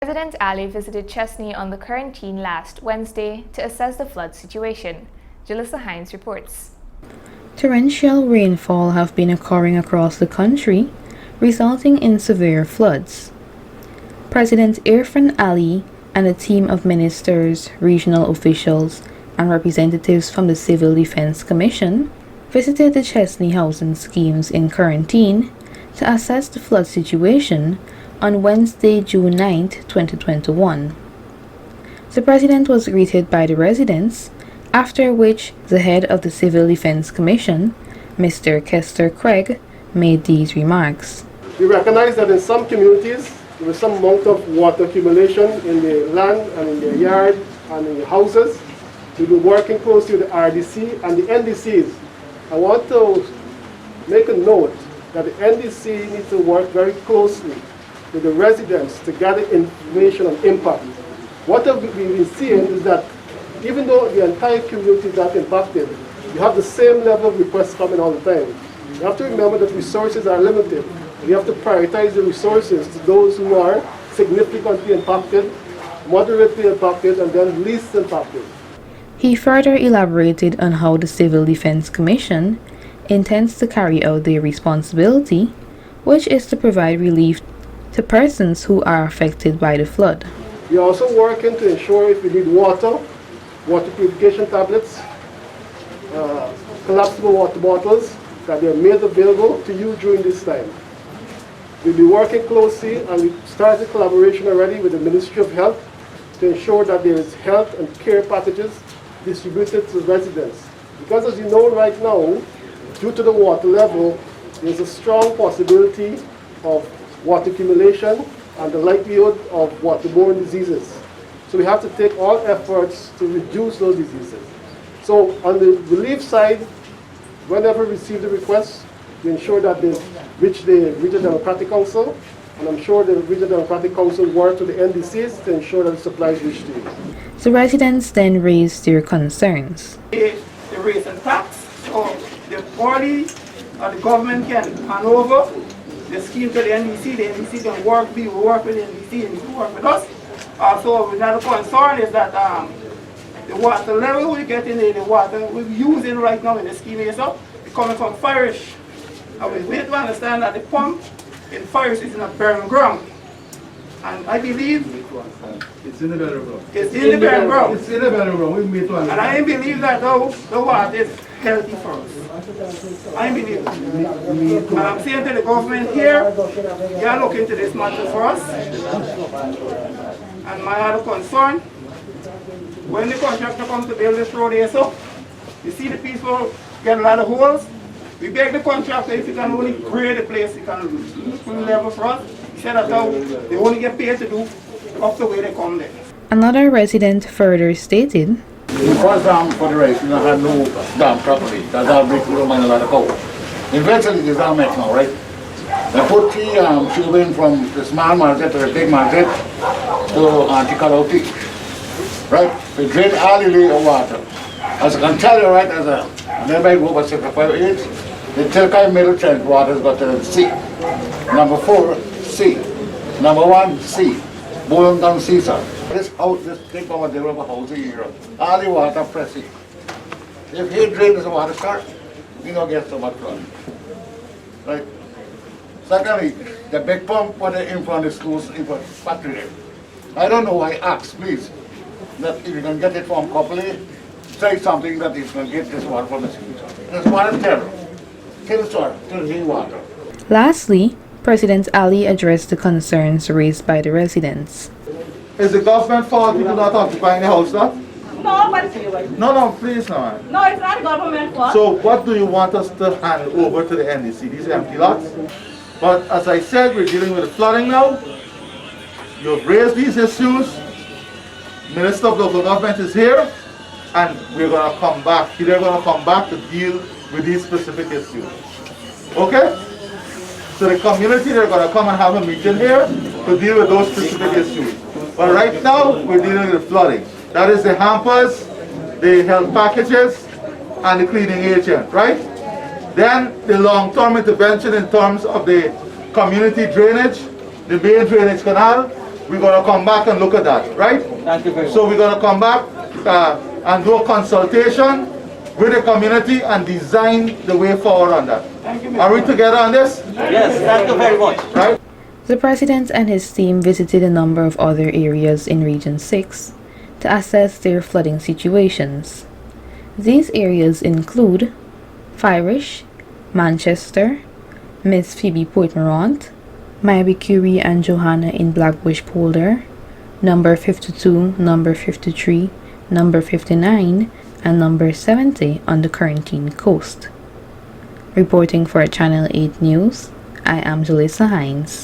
President Ali visited Chesney on the Corentyne last Wednesday to assess the flood situation. Jalissa Hines reports. Torrential rainfall have been occurring across the country, resulting in severe floods. President Irfan Ali and a team of ministers, regional officials, and representatives from the Civil Defense Commission visited the Chesney housing schemes in Corentyne to assess the flood situation on Wednesday, June 9, 2021. The president was greeted by the residents, after which the head of the Civil Defense Commission, Mr. Kester Craig, made these remarks. We recognize that in some communities there is some amount of water accumulation in the land and in the yard and in the houses. We've been working closely with the RDC and the NDCs. I want to make a note that the NDC needs to work very closely with the residents to gather information on impact. What we've been seeing is that even though the entire community is not impacted, you have the same level of requests coming all the time. You have to remember that resources are limited. We have to prioritize the resources to those who are significantly impacted, moderately impacted, and then least impacted. He further elaborated on how the Civil Defense Commission intends to carry out their responsibility, which is to provide relief to persons who are affected by the flood. We are also working to ensure if we need water purification tablets, collapsible water bottles, that they are made available to you during this time. We'll be working closely, and we started collaboration already with the Ministry of Health to ensure that there is health and care packages distributed to residents. Because as you know right now, due to the water level, there's a strong possibility of water accumulation and the likelihood of waterborne diseases. So we have to take all efforts to reduce those diseases. So on the relief side, whenever we receive the requests, we ensure that they reach the Regional Democratic Council, and I'm sure the Regional Democratic Council works with the NDCs to ensure that the supplies reach to you. The residents then raised their concerns. They raise the tax, so the party or the government can hand over the scheme to the NDC can work with the NDC, and they work with us. So another concern is that the water level we get in the water we're using right now in the scheme is up, it's coming from Farish. And we need to understand that the pump in Farish is in a barren ground. And I believe it's in the barren ground. It's in the barren ground. It's in the barren ground. We meet one. And I believe that the water is healthy for us. I believe. And I'm saying to the government here, you are looking into this matter for us. And my other concern, when the contractor comes to build this road here, so you see the people get a lot of holes. We beg the contractor if he can only grade the place, he can put the level for us. He said that's how they only get paid to do up the way they come there. Another resident further stated, The first dam for the race, you know, had no dam properly. That's how big we don't mind a lot of coal. Eventually this dam makes now, right? They put three tubing from the small market to the big market to Antikaloti. Right? We drain all the lake of water. As I can tell you, right, as a nearby go over 75 age, the Tilkai middle trench water has got to C. Number 4, C. Number 1, C. Bowling down C, sir. This house, this big over there of a house here, all the water pressing. If he drains the water start, we don't get so much flood. Right? Secondly, the big pump for the in front of the schools, in front of the factory there. I don't know why, ask, please, that if you can get it from Copley, say something that you can get this water from the schools. This water is terrible. Kill sir, kill the water. Lastly, President Ali addressed the concerns raised by the residents. Is the government fault people not occupying the house now? No, but No, please, no. no, it's not government fault. So what do you want us to hand over to the NDC? These empty lots? But as I said, we're dealing with the flooding now. You've raised these issues. Minister of Local Government is here, and we're going to come back. They're going to come back to deal with these specific issues. Okay? So the community, they're going to come and have a meeting here to deal with those specific issues. But right now, we're dealing with the flooding. That is the hampers, the health packages, and the cleaning agent, right? Then the long-term intervention in terms of the community drainage, the main drainage canal, we're going to come back and look at that, right? Thank you very much. So we're going to come back and do a consultation with the community and design the way forward on that. Are we together on this? Yes, thank you very much. Right? The President and his team visited a number of other areas in Region 6 to assess their flooding situations. These areas include Fyrish, Manchester, Miss Phoebe Poitmerant, Mybe Curie and Johanna in Blackbush Polder, number 52, number 53, number 59, and number 70 on the Corentyne coast. Reporting for Channel 8 News, I am Jalissa Hines.